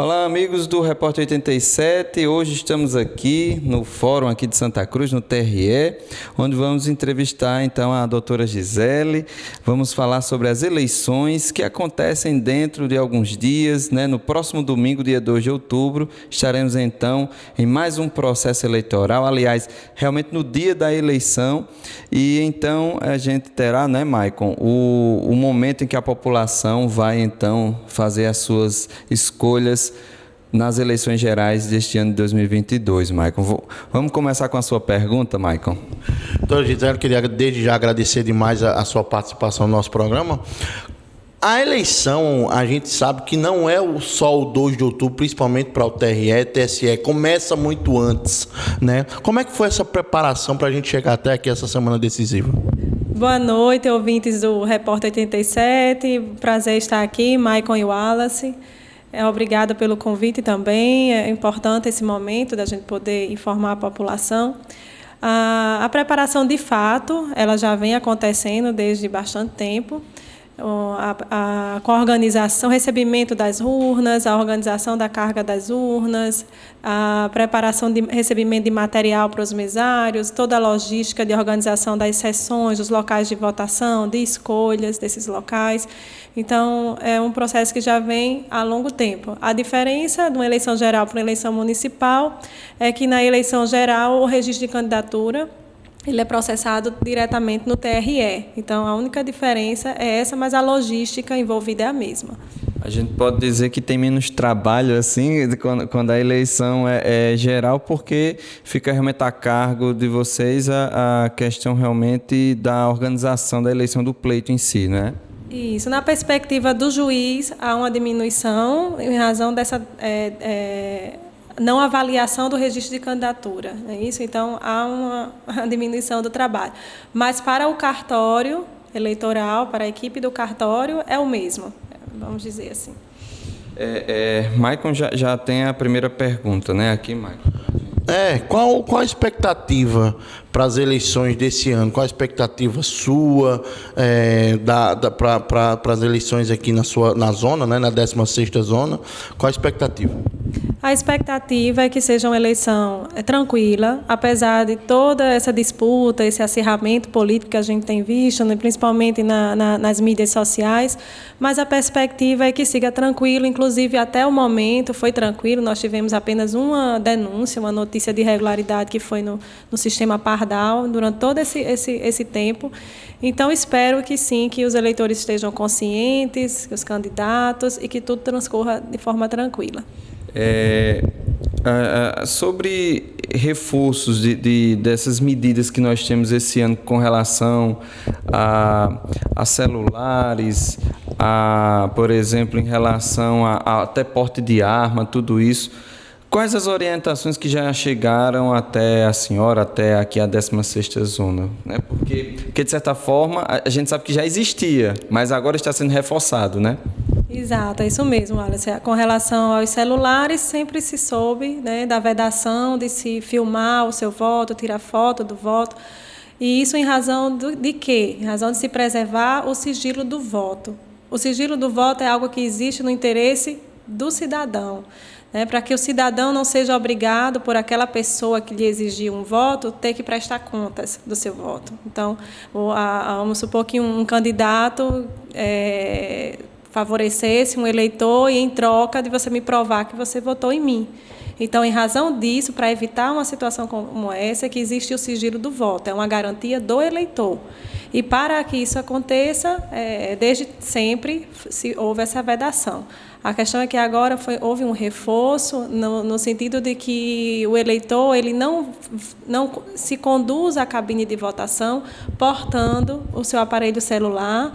Olá, amigos do Repórter 87. Hoje estamos aqui no Fórum aqui de Santa Cruz, no TRE, onde vamos entrevistar então a doutora Gisele. Vamos falar sobre as eleições que acontecem dentro de alguns dias, né? No próximo domingo, dia 2 de outubro, estaremos então em mais um processo eleitoral, aliás, realmente no dia da eleição, e então a gente terá, né, Maicon, o momento em que a população vai então fazer as suas escolhas nas eleições gerais deste ano de 2022, Maicon. Vamos começar com a sua pergunta, Maicon. Doutora Gisele, queria desde já agradecer demais a sua participação no nosso programa. A eleição, a gente sabe que não é só o 2 de outubro, principalmente para o TRE, TSE, começa muito antes, né? Como é que foi essa preparação para a gente chegar até aqui essa semana decisiva? Boa noite, ouvintes do Repórter 87. Prazer estar aqui, Maicon e Wallace. Obrigada pelo convite também. É importante esse momento da gente poder informar a população. A preparação, de fato, ela já vem acontecendo desde bastante tempo. Com a organização, recebimento das urnas, a organização da carga das urnas, a preparação de recebimento de material para os mesários, toda a logística de organização das sessões, dos locais de votação, de escolhas desses locais. Então, é um processo que já vem há longo tempo. A diferença de uma eleição geral para uma eleição municipal é que, na eleição geral, o registro de candidatura ele é processado diretamente no TRE. Então, a única diferença é essa, mas a logística envolvida é a mesma. A gente pode dizer que tem menos trabalho, assim, quando a eleição é geral, porque fica realmente a cargo de vocês a questão realmente da organização da eleição do pleito em si, né? Isso. Na perspectiva do juiz, há uma diminuição em razão dessa não avaliação do registro de candidatura. É isso? Então, há uma diminuição do trabalho. Mas para o cartório eleitoral, para a equipe do cartório, é o mesmo, vamos dizer assim. Maicon já tem a primeira pergunta, né? Aqui, Maicon. Qual a expectativa para as eleições desse ano? Qual a expectativa sua para as eleições aqui na zona, né, na 16ª zona? Qual a expectativa? A expectativa é que seja uma eleição tranquila, apesar de toda essa disputa, esse acirramento político que a gente tem visto, né, principalmente nas mídias sociais, mas a perspectiva é que siga tranquilo, inclusive até o momento foi tranquilo, nós tivemos apenas uma denúncia, uma notícia de irregularidade que foi no sistema Pardal durante todo esse tempo. Então, espero que sim, que os eleitores estejam conscientes, os candidatos, e que tudo transcorra de forma tranquila. Sobre reforços dessas medidas que nós temos esse ano com relação a celulares, por exemplo, em relação a até porte de arma, tudo isso, quais as orientações que já chegaram até a senhora, até aqui a 16ª zona? Né? Porque, de certa forma, a gente sabe que já existia, mas agora está sendo reforçado, né? Exato, é isso mesmo, Alice. Com relação aos celulares, sempre se soube, né, da vedação de se filmar o seu voto, tirar foto do voto. E isso em razão de quê? Em razão de se preservar o sigilo do voto. O sigilo do voto é algo que existe no interesse do cidadão, né, para que o cidadão não seja obrigado por aquela pessoa que lhe exigiu um voto ter que prestar contas do seu voto. Então, vamos supor que um candidato favorecesse um eleitor e, em troca de você me provar que você votou em mim. Então, em razão disso, para evitar uma situação como essa, é que existe o sigilo do voto, é uma garantia do eleitor. E para que isso aconteça, desde sempre houve essa vedação. A questão é que agora houve um reforço no sentido de que o eleitor ele não se conduz à cabine de votação portando o seu aparelho celular,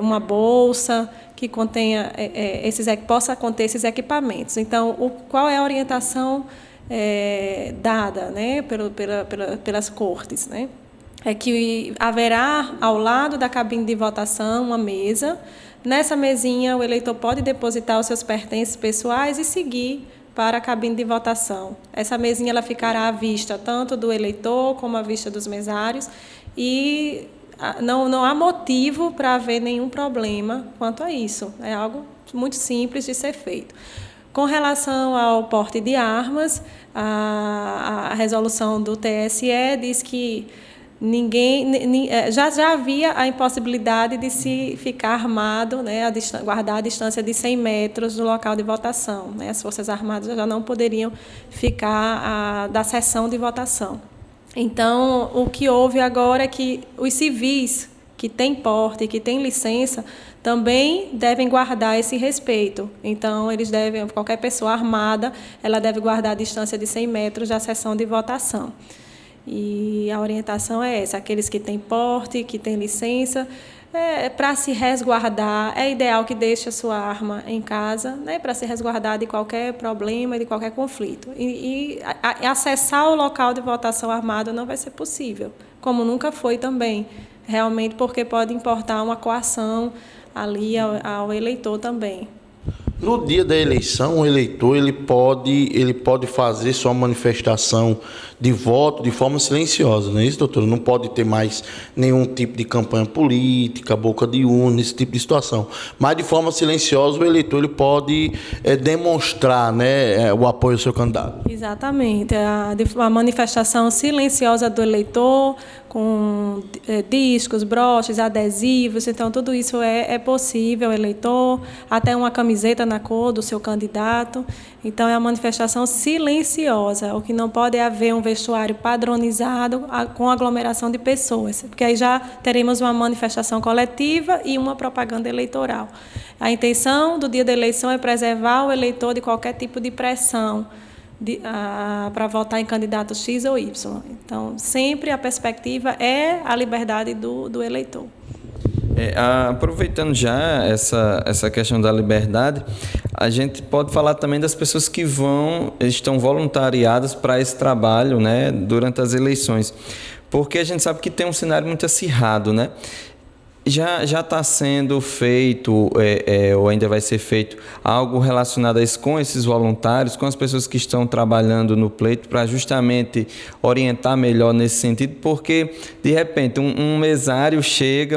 uma bolsa que contenha possa conter esses equipamentos. Então, qual é a orientação dada, né, pelas cortes, né? É que haverá ao lado da cabine de votação uma mesa. Nessa mesinha, o eleitor pode depositar os seus pertences pessoais e seguir para a cabine de votação. Essa mesinha ela ficará à vista tanto do eleitor como à vista dos mesários e não há motivo para haver nenhum problema quanto a isso. É algo muito simples de ser feito. Com relação ao porte de armas, a resolução do TSE diz que já havia a impossibilidade de se ficar armado, né, guardar a distância de 100 metros do local de votação, né? As Forças Armadas já não poderiam ficar da sessão de votação. Então, o que houve agora é que os civis que têm porte, que têm licença, também devem guardar esse respeito. Então, qualquer pessoa armada, ela deve guardar a distância de 100 metros da sessão de votação. E a orientação é essa: aqueles que têm porte, que têm licença, para se resguardar, é ideal que deixe a sua arma em casa, né, para se resguardar de qualquer problema, de qualquer conflito. E acessar o local de votação armado não vai ser possível, como nunca foi também, realmente, porque pode importar uma coação ali ao eleitor também. No dia da eleição, o eleitor ele pode fazer sua manifestação de voto de forma silenciosa, não é isso, doutor? Não pode ter mais nenhum tipo de campanha política, boca de urna, esse tipo de situação. Mas de forma silenciosa, o eleitor ele pode demonstrar, né, o apoio ao seu candidato. Exatamente. A manifestação silenciosa do eleitor, com discos, broches, adesivos, então tudo isso é possível, eleitor, até uma camiseta na cor do seu candidato. Então, é a manifestação silenciosa. O que não pode é haver um vestuário padronizado com aglomeração de pessoas, porque aí já teremos uma manifestação coletiva e uma propaganda eleitoral. A intenção do dia da eleição é preservar o eleitor de qualquer tipo de pressão para votar em candidato X ou Y. Então, sempre a perspectiva é a liberdade do eleitor. Aproveitando já essa questão da liberdade, a gente pode falar também das pessoas que estão voluntariadas para esse trabalho, né, durante as eleições, porque a gente sabe que tem um cenário muito acirrado, né? Já está sendo feito, ou ainda vai ser feito, algo relacionado a isso com esses voluntários, com as pessoas que estão trabalhando no pleito, para justamente orientar melhor nesse sentido, porque, de repente, um mesário chega,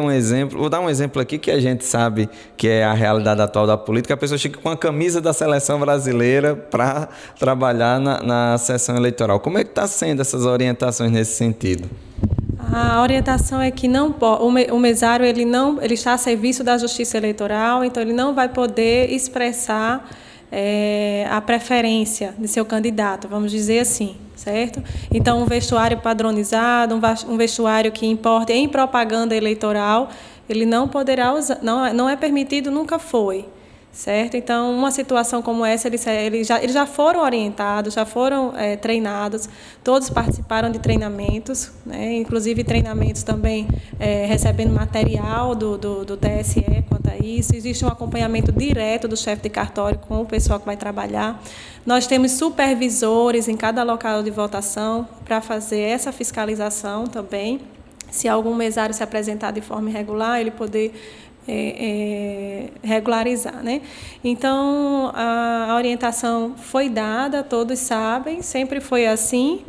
vou dar um exemplo aqui que a gente sabe que é a realidade atual da política, a pessoa chega com a camisa da seleção brasileira para trabalhar na sessão eleitoral. Como é que está sendo essas orientações nesse sentido? A orientação é que o mesário ele está a serviço da Justiça Eleitoral, então ele não vai poder expressar a preferência de seu candidato, vamos dizer assim, certo? Então, um vestuário padronizado, um vestuário que importe em propaganda eleitoral, ele não poderá usar, não é permitido, nunca foi. Certo? Então, uma situação como essa, eles já foram orientados, já foram treinados, todos participaram de treinamentos, né? Inclusive treinamentos também recebendo material do TSE quanto a isso. Existe um acompanhamento direto do chefe de cartório com o pessoal que vai trabalhar. Nós temos supervisores em cada local de votação para fazer essa fiscalização também. Se algum mesário se apresentar de forma irregular, ele poder regularizar, né? Então, a orientação foi dada, todos sabem, sempre foi assim,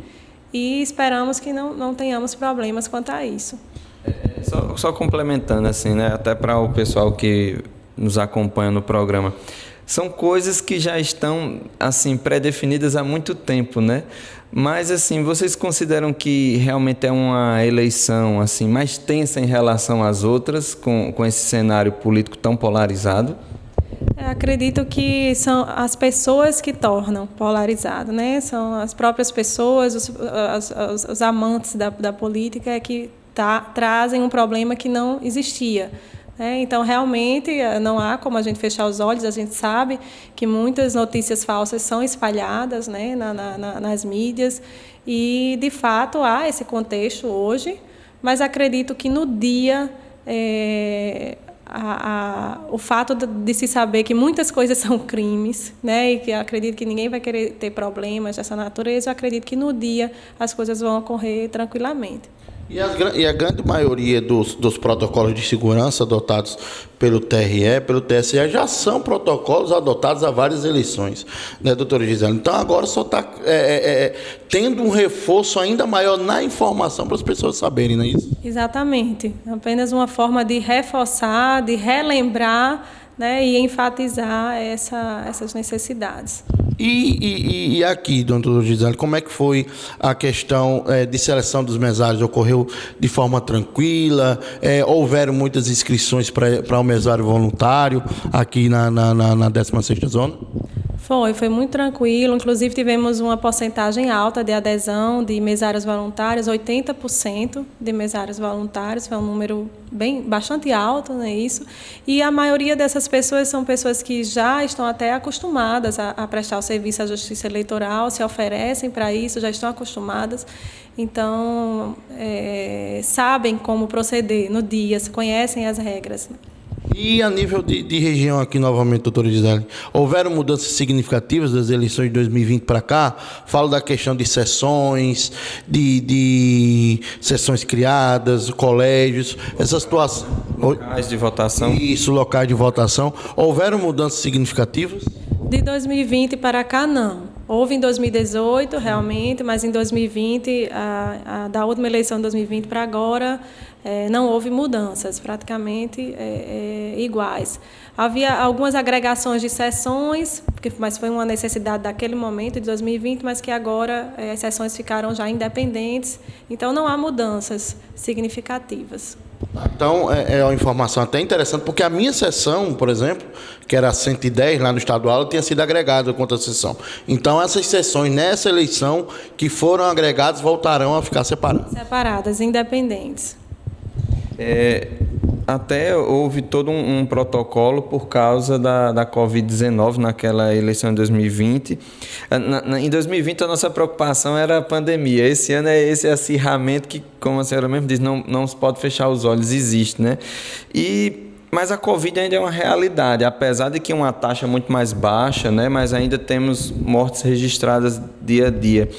e esperamos que não tenhamos problemas quanto a isso. Só complementando, assim, né? Até para o pessoal que nos acompanha no programa, são coisas que já estão assim pré-definidas há muito tempo, né? Mas assim, vocês consideram que realmente é uma eleição assim mais tensa em relação às outras, com esse cenário político tão polarizado? Acredito que são as pessoas que tornam polarizado, né? São as próprias pessoas, os amantes da política que trazem um problema que não existia. Então, realmente, não há como a gente fechar os olhos. A gente sabe que muitas notícias falsas são espalhadas, né, nas mídias e, de fato, há esse contexto hoje, mas acredito que no dia o fato de se saber que muitas coisas são crimes, né, e que acredito que ninguém vai querer ter problemas dessa natureza, eu acredito que no dia as coisas vão ocorrer tranquilamente. E a grande maioria dos protocolos de segurança adotados pelo TRE, pelo TSE, já são protocolos adotados há várias eleições, né, doutora Gisele? Então, agora só está tendo um reforço ainda maior na informação para as pessoas saberem, não é isso? Exatamente. Apenas uma forma de reforçar, de relembrar, né, e enfatizar essas necessidades. E aqui, doutora Gisele, como é que foi a questão de seleção dos mesários? Ocorreu de forma tranquila? Houveram muitas inscrições para o mesário voluntário aqui na 16ª Zona? Foi muito tranquilo. Inclusive, tivemos uma porcentagem alta de adesão de mesários voluntários, 80% de mesários voluntários, foi um número bastante alto, né, isso. E a maioria dessas pessoas são pessoas que já estão até acostumadas a prestar o serviço à Justiça Eleitoral, se oferecem para isso, já estão acostumadas. Então, sabem como proceder no dia, conhecem as regras. E a nível de região aqui, novamente, doutora Gisele, houveram mudanças significativas das eleições de 2020 para cá? Falo da questão de sessões, de sessões criadas, colégios, essa situação. Locais de votação. Isso, locais de votação. Houveram mudanças significativas? De 2020 para cá, não. Houve em 2018, realmente, mas em 2020, da última eleição de 2020 para agora, não houve mudanças, praticamente iguais. Havia algumas agregações de sessões, mas foi uma necessidade daquele momento, de 2020, mas que agora as sessões ficaram já independentes, então não há mudanças significativas. Então, é uma informação até interessante, porque a minha sessão, por exemplo, que era 110 lá no estadual, tinha sido agregada com outra sessão. Então, essas sessões nessa eleição que foram agregadas voltarão a ficar separadas. Separadas, independentes. Até houve todo um protocolo por causa da Covid-19 naquela eleição de 2020. Em 2020, a nossa preocupação era a pandemia. Esse ano é esse acirramento que, como a senhora mesmo diz, não se pode fechar os olhos, existe, né? Mas a Covid ainda é uma realidade, apesar de que uma taxa muito mais baixa, né? Mas ainda temos mortes registradas dia a dia.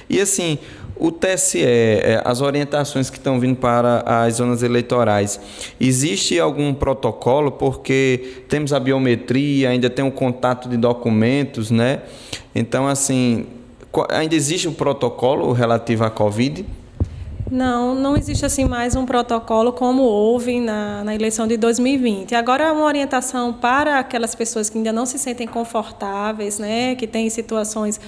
E assim, o TSE, as orientações que estão vindo para as zonas eleitorais, existe algum protocolo? Porque temos a biometria, ainda tem o contato de documentos, né? Então, assim, ainda existe um protocolo relativo à Covid? Não existe assim mais um protocolo como houve na eleição de 2020. Agora, uma orientação para aquelas pessoas que ainda não se sentem confortáveis, né, que têm situações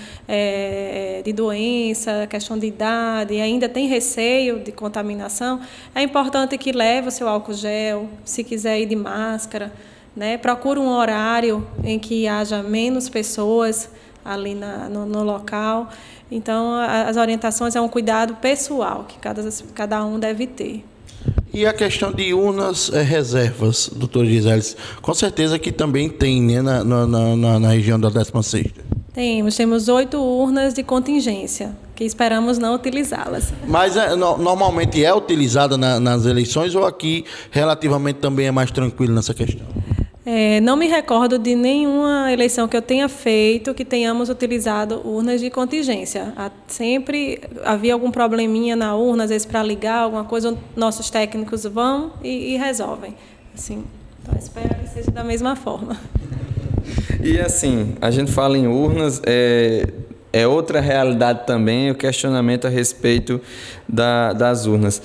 de doença, questão de idade, e ainda tem receio de contaminação, é importante que leve o seu álcool gel, se quiser ir de máscara, né, procure um horário em que haja menos pessoas ali no local. Então, as orientações é um cuidado pessoal que cada um deve ter. E a questão de urnas reservas, doutor Gisele, com certeza que também tem, né, na região da 16ª. Temos 8 urnas de contingência, que esperamos não utilizá-las. Mas normalmente é utilizada nas eleições ou aqui relativamente também é mais tranquilo nessa questão? Não me recordo de nenhuma eleição que eu tenha feito que tenhamos utilizado urnas de contingência. Sempre havia algum probleminha na urna, às vezes para ligar alguma coisa, nossos técnicos vão e resolvem. Assim, então, espero que seja da mesma forma. E assim, a gente fala em urnas, é outra realidade também o questionamento a respeito das urnas.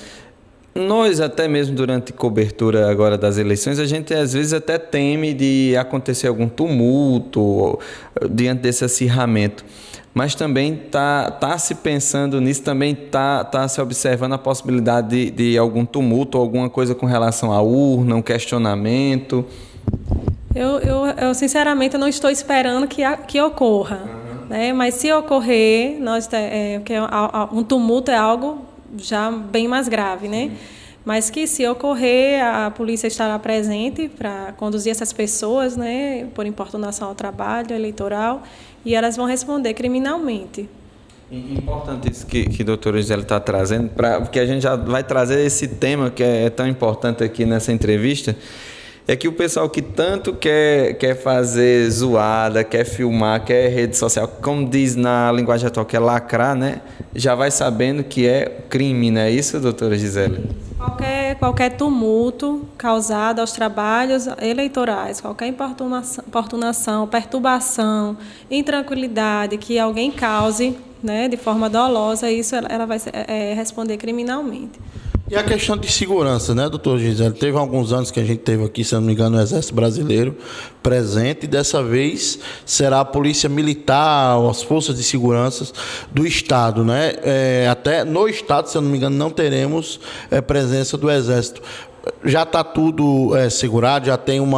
Nós, até mesmo durante a cobertura agora das eleições, a gente às vezes até teme de acontecer algum tumulto diante desse acirramento. Mas também tá se pensando nisso, também tá se observando a possibilidade de algum tumulto, alguma coisa com relação à urna, um questionamento. Eu sinceramente não estou esperando que ocorra, né? Mas se ocorrer, porque um tumulto é algo já bem mais grave, né? Mas que se ocorrer, a polícia estará presente para conduzir essas pessoas, né, por importunação ao trabalho eleitoral, e elas vão responder criminalmente. Importante isso que a doutora Gisele está trazendo, porque a gente já vai trazer esse tema que é tão importante aqui nessa entrevista, é que o pessoal que tanto quer fazer zoada, quer filmar, quer rede social, como diz na linguagem atual, quer lacrar, né? Já vai sabendo que é crime, não é isso, doutora Gisele? Qualquer tumulto causado aos trabalhos eleitorais, qualquer importunação, perturbação, intranquilidade que alguém cause, né, de forma dolosa, isso ela vai responder criminalmente. E a questão de segurança, né, doutor Gisele? Teve alguns anos que a gente teve aqui, se não me engano, o Exército Brasileiro presente, e dessa vez será a Polícia Militar, as Forças de Segurança do Estado, né? Até no Estado, se eu não me engano, não teremos presença do Exército. Já está tudo segurado, já tem um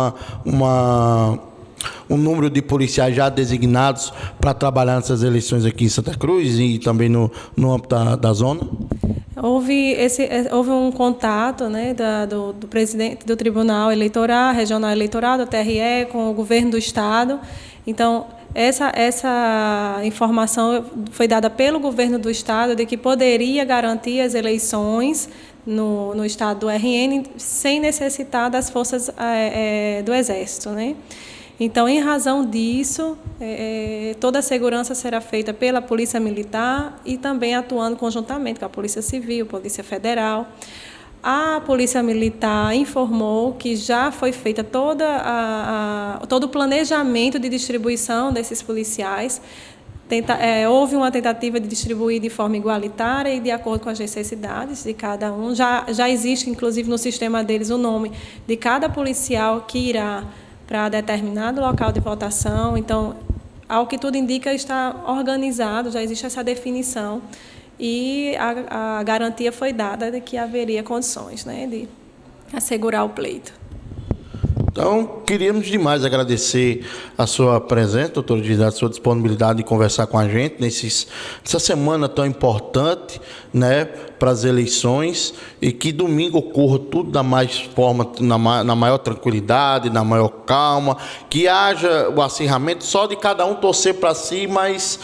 número de policiais já designados para trabalhar nessas eleições aqui em Santa Cruz e também no âmbito da zona? Houve um contato, né, do presidente do Tribunal Eleitoral, Regional Eleitoral, do TRE, com o governo do Estado. Então, essa informação foi dada pelo governo do Estado de que poderia garantir as eleições no Estado do RN sem necessitar das forças do Exército, né? Então, em razão disso, toda a segurança será feita pela Polícia Militar e também atuando conjuntamente com a Polícia Civil, Polícia Federal. A Polícia Militar informou que já foi feita todo o planejamento de distribuição desses policiais. Houve uma tentativa de distribuir de forma igualitária e de acordo com as necessidades de cada um. Já existe, inclusive, no sistema deles o nome de cada policial que irá para determinado local de votação. Então, ao que tudo indica, está organizado, já existe essa definição e a garantia foi dada de que haveria condições, né, de assegurar o pleito. Então, queríamos demais agradecer a sua presença, doutora Gisele, a sua disponibilidade de conversar com a gente nessa semana tão importante, né, para as eleições, e que domingo ocorra tudo na maior tranquilidade, na maior calma, que haja o acirramento só de cada um torcer para si, mas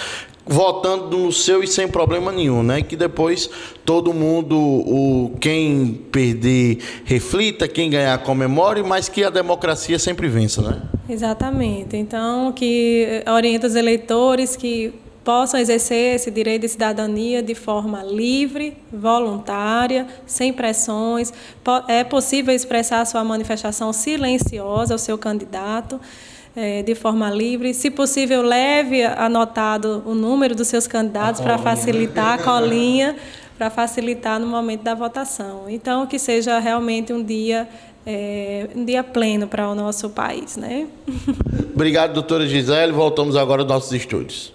votando no seu e sem problema nenhum, né? Que depois todo mundo, quem perder, reflita, quem ganhar, comemore, mas que a democracia sempre vença, né? Exatamente. Então, que orienta os eleitores que possam exercer esse direito de cidadania de forma livre, voluntária, sem pressões. É possível expressar a sua manifestação silenciosa ao seu candidato, de forma livre. Se possível, leve anotado o número dos seus candidatos para facilitar a colinha, para facilitar no momento da votação. Então, que seja realmente um dia pleno para o nosso país, né? Obrigado, doutora Gisele. Voltamos agora aos nossos estúdios.